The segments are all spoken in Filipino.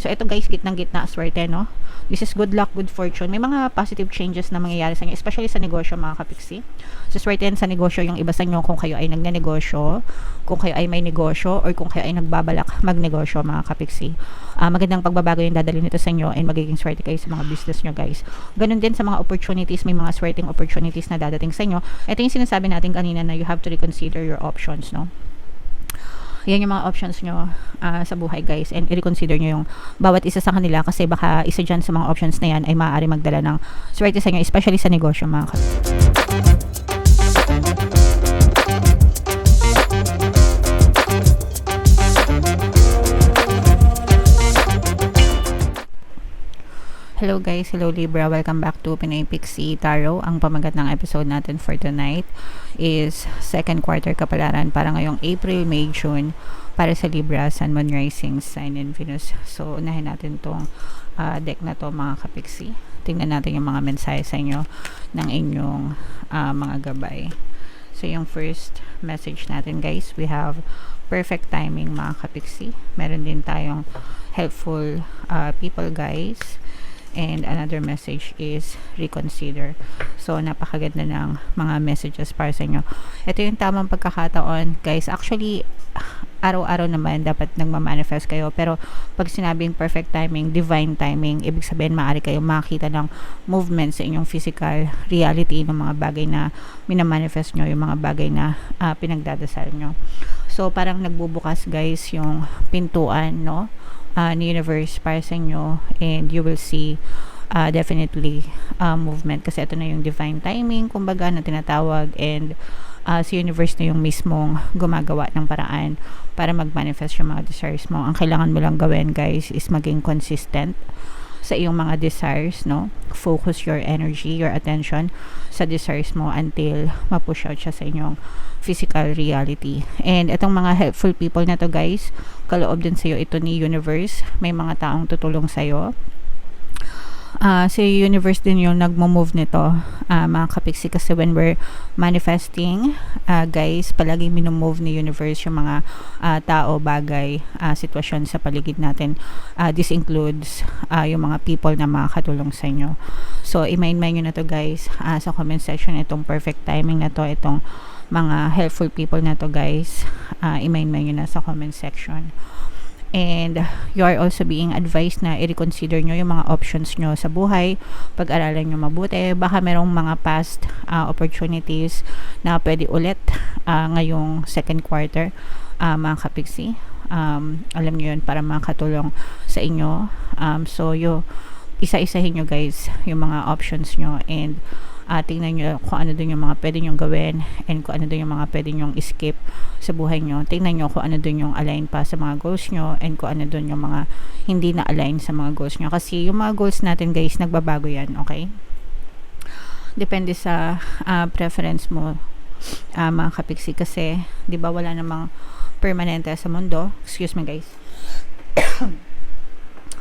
So, ito guys, gitnang-gitna, swerte, no? This is good luck, good fortune. May mga positive changes na mangyayari sa inyo, especially sa negosyo, mga kapiksi. So, swerte yan sa negosyo, yung iba sa inyo kung kayo ay nagnenegosyo, kung kayo ay may negosyo, or kung kayo ay nagbabalak magnegosyo, mga kapiksi. Magandang pagbabago yung dadalhin nito sa inyo and magiging swerte kayo sa mga business nyo, guys. Ganun din sa mga opportunities, may mga swerteng opportunities na dadating sa inyo. Ito yung sinasabi natin kanina na you have to reconsider your options, no? Yan yung mga options nyo sa buhay, guys, and i-reconsider nyo yung bawat isa sa kanila kasi baka isa dyan sa mga options na yan ay maaari magdala ng swerte sa inyo, especially sa negosyo, mga Hello guys, hello Libra, welcome back to Pinoy Pixie Tarot. Ang pamagat ng episode natin for tonight is second quarter kapalaran para ngayong April, May, June para sa Libra, Sun, Moon, Rising, Sign, and Venus. So, unahin natin tong deck na to, mga kapixie. Tingnan natin yung mga mensahe sa inyo ng inyong mga gabay. So, yung first message natin, guys, we have perfect timing, mga kapixie. Meron din tayong helpful people, guys. And another message is reconsider. So, napakaganda ng mga messages para sa inyo. Ito yung tamang pagkakataon, guys. Actually, araw-araw naman dapat nagmamanifest kayo. Pero, pag sinabing perfect timing, divine timing, ibig sabihin, maaari kayong makita ng movement sa inyong physical reality ng mga bagay na minamanifest nyo, yung mga bagay na pinagdadasal nyo. So, parang nagbubukas, guys, yung pintuan, no? Ni universe para sa inyo, and you will see definitely movement kasi ito na yung divine timing kumbaga na tinatawag, and si universe na yung mismong gumagawa ng paraan para mag-manifest yung mga desires mo. Ang kailangan mo lang gawin, guys, is maging consistent sa iyong mga desires, no? Focus your energy, your attention sa desires mo until ma-push out siya sa inyong physical reality. And itong mga helpful people na to, guys, kaloob din sa'yo ito ni universe. May mga taong tutulong sa'yo. Si universe din yung nagmo-move nito, mga kapiksi, kasi when we're manifesting, guys, palagi minomove ni universe yung mga tao, bagay, sitwasyon sa paligid natin. This includes yung mga people na makakatulong sa inyo. So, i-mind nyo na to, guys, sa comment section, itong perfect timing na to, itong mga helpful people na to, guys. I-mind nyo na sa comment section. And you are also being advised na i-reconsider nyo yung mga options nyo sa buhay, pag-aralan nyo mabuti. Baka merong mga past opportunities na pwede ulit ngayong second quarter, mga kapiksi. Alam nyo yun, para makatulong sa inyo. So, isa-isahin nyo, guys, yung mga options nyo, and tingnan nyo kung ano din yung mga pwede nyong gawin, and kung ano din yung mga pwede nyong skip sa buhay nyo. Tingnan nyo kung ano din yung align pa sa mga goals nyo, and kung ano din yung mga hindi na align sa mga goals nyo. Kasi yung mga goals natin, guys, nagbabago yan, okay? Depende sa preference mo, mga kapiksi, kasi di ba wala namang permanente sa mundo. Excuse me, guys.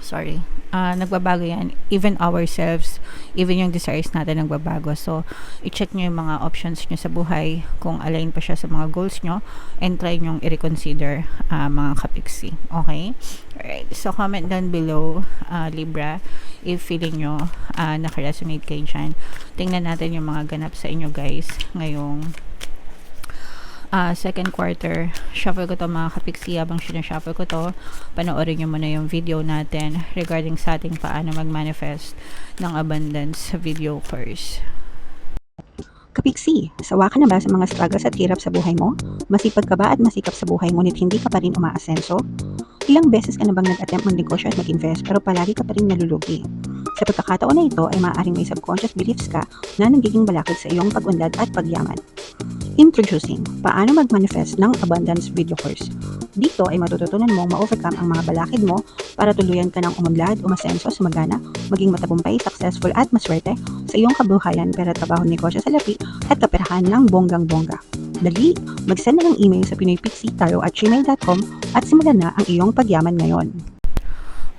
Sorry. Nagbabago yan. Even ourselves, even yung desires natin nagbabago. So, i-check nyo yung mga options nyo sa buhay, kung align pa siya sa mga goals nyo, and try nyo i-reconsider, mga kapiksi. Okay? Alright. So, comment down below, Libra, if feeling nyo nakaresonate kayo dyan. Tingnan natin yung mga ganap sa inyo, guys, ngayong second quarter. Shuffle ko to, mga kapiksi. Habang sinashuffle ko to, panoorin nyo muna yung video natin regarding sa ating paano mag-manifest ng abundance video course. Kapiksi, sawa ka na ba sa mga struggles at hirap sa buhay mo? Masipag ka ba at masikap sa buhay ngunit hindi ka pa rin umaasenso? Ilang beses ka na bang nag-attempt mag-negosyo at mag-invest pero palagi ka pa rin nalulugi? Sa pagkakataon na ito ay maaaring may subconscious beliefs ka na nagiging balakid sa iyong pag-unlad at pagyaman. Introducing, paano mag-manifest ng abundance video course. Dito ay matututunan mong ma-overcome ang mga balakid mo para tuluyan ka ng umunlad, umasenso, sumagana, maging matagumpay, successful at maswerte sa iyong kabuhayan, pera, trabaho, negosyo sa lapi at kaperahan ng bonggang-bongga. Dali, mag-send na ng email sa pinoypixie@gmail.com at simulan na ang iyong pagyaman ngayon.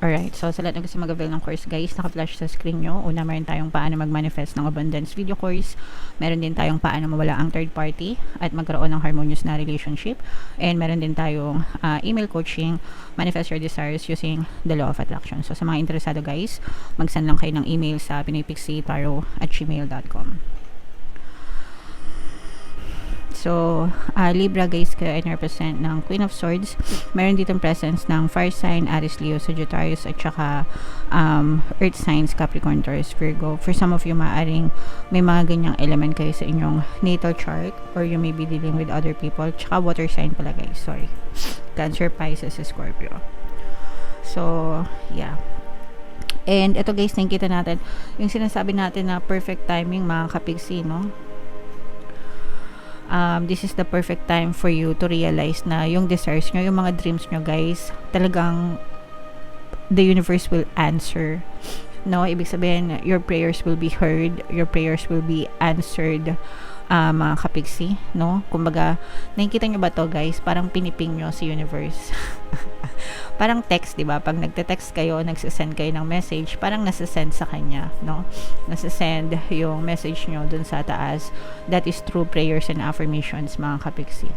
Alright, so sa lahat ng gusto mag-avail ng course guys, naka-flash sa screen nyo. Una, meron tayong paano mag-manifest ng abundance video course. Meron din tayong paano mawala ang third party at magkaroon ng harmonious na relationship. And meron din tayong email coaching, manifest your desires using the law of attraction. So sa mga interesado guys, mag-send lang kayo ng email sa pinoypixietaro@gmail.com. So, Libra guys, kayo ay represent ng Queen of Swords. Meron ditong presence ng fire sign, Aries, Leo, Sagittarius, at saka earth signs, Capricorn, Taurus, Virgo. For some of you, maaring may mga ganyang element kayo sa inyong natal chart, or you may be dealing with other people. Tsaka water sign pala guys, sorry. Cancer, Pisces, Scorpio. So, yeah. And ito guys, nakikita natin yung sinasabi natin na perfect timing, mga kapigsi, no? This is the perfect time for you to realize na yung desires nyo, yung mga dreams nyo guys, talagang the universe will answer, no? Ibig sabihin, your prayers will be heard, your prayers will be answered, mga kapigsi, no? Kumbaga, nakikita nyo ba to guys? Parang piniping nyo si universe. Parang text, di ba? Pag nagte-text kayo, nagsisend kayo ng message, parang nasasend sa kanya, no? Nasasend yung message nyo dun sa taas. That is through prayers and affirmations, mga kapigsi.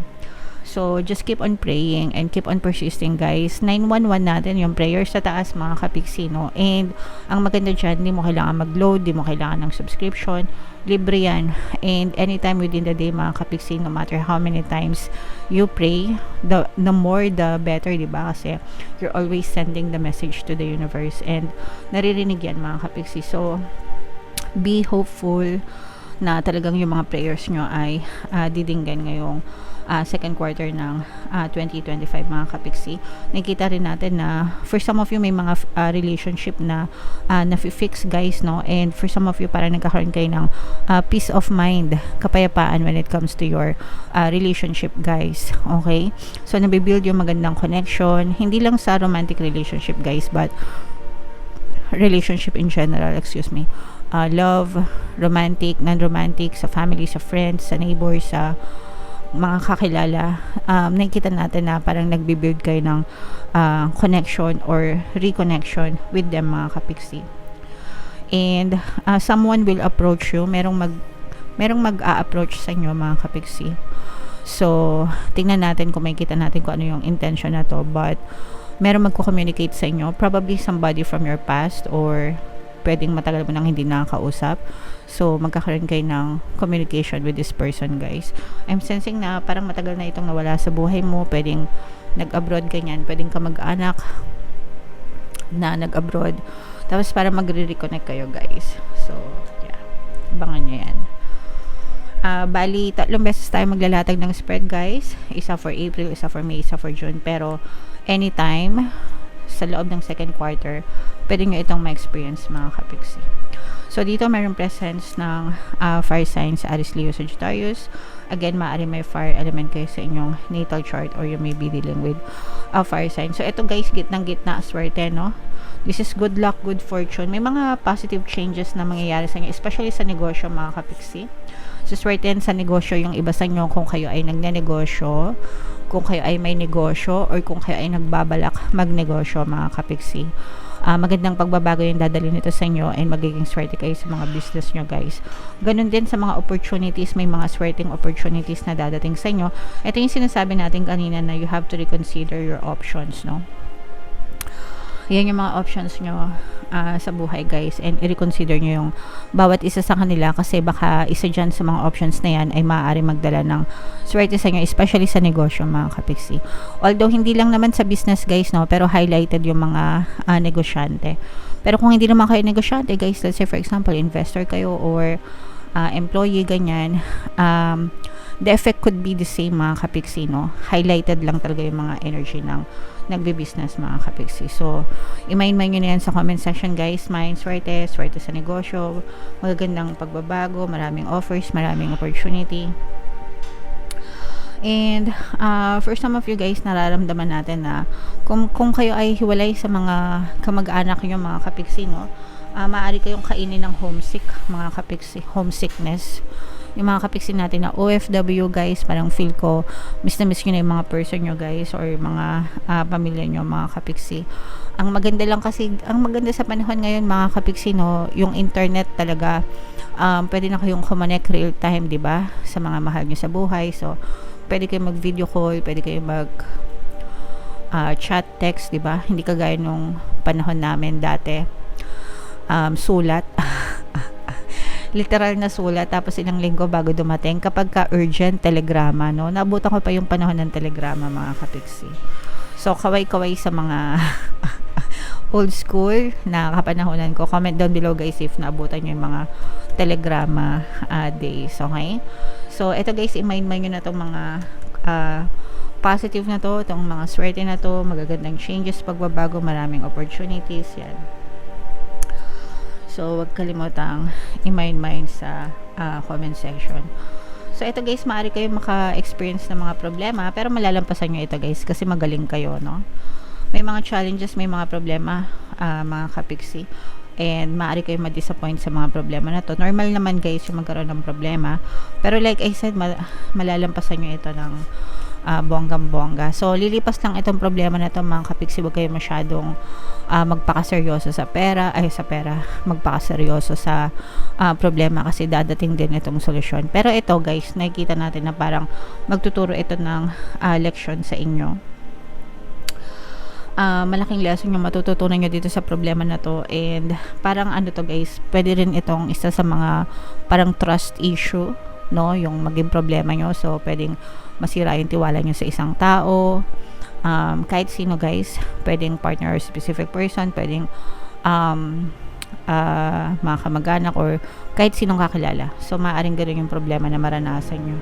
So, just keep on praying and keep on persisting, guys. 911 natin yung prayers sa taas, mga kapigsi, no? And, ang maganda dyan, di mo kailangan mag-load, di mo kailangan ng subscription. Libre yan. And, anytime within the day, mga kapigsi, no matter how many times you pray, the more, the better, di ba? Kasi, you're always sending the message to the universe. And, naririnig yan, mga kapigsi. So, be hopeful na talagang yung mga prayers nyo ay didinggan ngayong second quarter ng 2025, mga kapigsi. Nakikita rin natin na for some of you may mga relationship na na-fix guys, no? And for some of you parang nagkakaroon kayo ng peace of mind, kapayapaan when it comes to your relationship guys. Okay? So nabibuild yung magandang connection, hindi lang sa romantic relationship guys, but relationship in general, excuse me. Love, romantic, non-romantic, sa family, sa friends, sa neighbors, sa mga kakilala, nakikita natin na parang nagbibuild kayo ng connection or reconnection with them, mga kapigsi. And someone will approach you, merong mag-a-approach sa inyo, mga kapigsi. So, tingnan natin kung makikita natin kung ano yung intention na to, but merong magko-communicate sa inyo, probably somebody from your past, or pwedeng matagal mo nang hindi nakakausap. So, magkakaroon kayo ng communication with this person, guys. I'm sensing na parang matagal na itong nawala sa buhay mo. Pwedeng nag-abroad ganyan. Pwedeng ka mag-anak na nag-abroad. Tapos, parang magre-reconnect kayo, guys. So, yeah. Abangan nyo yan. Bali, 3 beses tayo maglalatag ng spread, guys. Isa for April, isa for May, isa for June. Pero, anytime, sa loob ng second quarter, pwede nyo itong ma-experience, mga kapigsi. So, dito mayroong presence ng fire signs, Aries, Leo, Sagittarius. Again, maaari may fire element kayo sa inyong natal chart, or you may be dealing with a fire sign. So, ito guys, gitnang-gitna, swerte, no? This is good luck, good fortune. May mga positive changes na mangyayari sa inyo, especially sa negosyo, mga kapigsi. So, swerte yan sa negosyo, yung iba sa inyo kung kayo ay nagnenegosyo, kung kayo ay may negosyo, or kung kayo ay nagbabalak magnegosyo, mga kapigsi. Magandang pagbabago yung dadalhin nito sa inyo, and magiging swerte kayo sa mga business nyo, guys. Ganun din sa mga opportunities, may mga swerteng opportunities na dadating sa inyo. Ito yung sinasabi natin kanina na you have to reconsider your options, no? Yan yung mga options nyo sa buhay, guys, and i-reconsider nyo yung bawat isa sa kanila, kasi baka isa dyan sa mga options na yan ay maaari magdala ng swerte sa inyo, especially sa negosyo, mga kapigsi. Although hindi lang naman sa business, guys, no, pero highlighted yung mga negosyante. Pero kung hindi naman kayo negosyante, guys, let's say for example investor kayo or employee, ganyan, the effect could be the same, mga kapigsi, no? Highlighted lang talaga yung mga energy ng nagbe-business, mga kapigsi. So, i-mind nyo na yan sa comment section, guys. Mind, swerte sa negosyo, magagandang pagbabago, maraming offers, maraming opportunity. And for some of you guys, nararamdaman natin na kung kayo ay hiwalay sa mga kamag-anak nyo, mga kapigsi, no? Maaari kayong kainin ng homesick, mga kapigsi, homesickness. Yung mga kapigsi natin na OFW, guys, parang feel ko miss na miss nyo na yung mga person nyo, guys, or mga pamilya nyo, mga kapigsi. Ang maganda lang kasi, ang maganda sa panahon ngayon mga kapiksi, no, yung internet talaga, pwede na kayong kumonek real time, di ba, sa mga mahal nyo sa buhay. So, pwede kayong mag video call, pwede kayong mag chat, text, di ba? Hindi kagaya nung panahon namin dati, sulat. Literal na sulat, tapos ilang linggo bago dumating. Kapag ka urgent, telegrama, no? Naabutan ko pa yung panahon ng telegrama, mga kapiksi. So, kaway-kaway sa mga old school na kapanahonan ko. Comment down below guys if naabutan nyo yung mga telegrama days. Okay? So, ito guys, i-mind-mind nyo na itong mga positive na to, itong mga swerte na to, magagandang changes, pagbabago, maraming opportunities, yan. So, wag kalimutang i-mind sa comment section. So, ito guys, maaari kayo maka-experience ng mga problema, pero malalampasan nyo ito guys, kasi magaling kayo, no? May mga challenges, may mga problema, mga kapiksi, and maaari kayo ma-disappoint sa mga problema na to. Normal naman guys yung magkaroon ng problema, pero like I said, malalampasan nyo ito ng bonggang-bongga. So, lilipas lang itong problema na ito, mga kapiksi. Huwag kayo masyadong magpakaseryoso sa pera, magpakaseryoso sa problema, kasi dadating din itong solusyon. Pero ito guys, nakikita natin na parang magtuturo ito ng leksyon sa inyo. Malaking lesson yung matututunan nyo dito sa problema na to, and parang ano to guys, pwede rin itong isa sa mga parang trust issue, no, yung maging problema nyo. So, pwedeng masira yung tiwala nyo sa isang tao, kahit sino guys, pwedeng partner or specific person, pwedeng mga kamag-anak or kahit sinong kakilala. So, maaaring ganoon yung problema na maranasan nyo.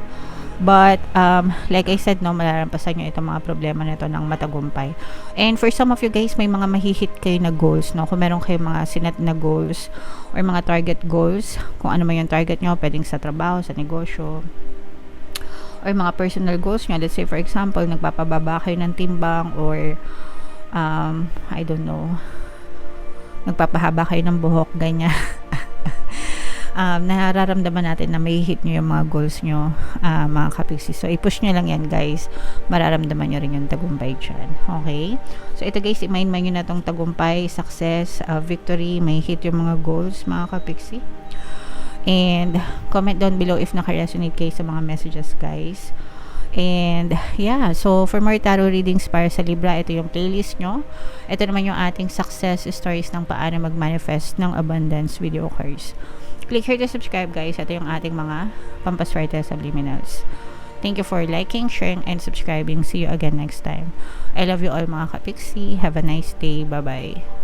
But, like I said, no, malalampasan nyo itong mga problema na ito ng matagumpay. And for some of you guys, may mga mahihit kayo na goals, no? Kung meron kayo mga sinet na goals or mga target goals, kung ano man yung target nyo, pwedeng sa trabaho, sa negosyo, or mga personal goals nyo. Let's say, for example, nagpapababa kayo ng timbang, or, I don't know, nagpapahaba kayo ng buhok, ganyan. Nararamdaman natin na may hit nyo yung mga goals nyo, mga kapiksi. So, i-push nyo lang yan guys, mararamdaman nyo rin yung tagumpay dyan. Okay? So, ito guys, i-mind nyo na tong tagumpay, success, victory, may hit yung mga goals, mga kapiksi. And comment down below if naka-resonate kayo sa mga messages guys. And yeah, so for more tarot readings para sa Libra, ito yung playlist nyo. Ito naman yung ating success stories ng paano mag-manifest ng abundance video cards. Click here to subscribe guys. Ito yung ating mga pampaswerte subliminals. Thank you for liking, sharing, and subscribing. See you again next time. I love you all mga kapiksi. Have a nice day. Bye-bye.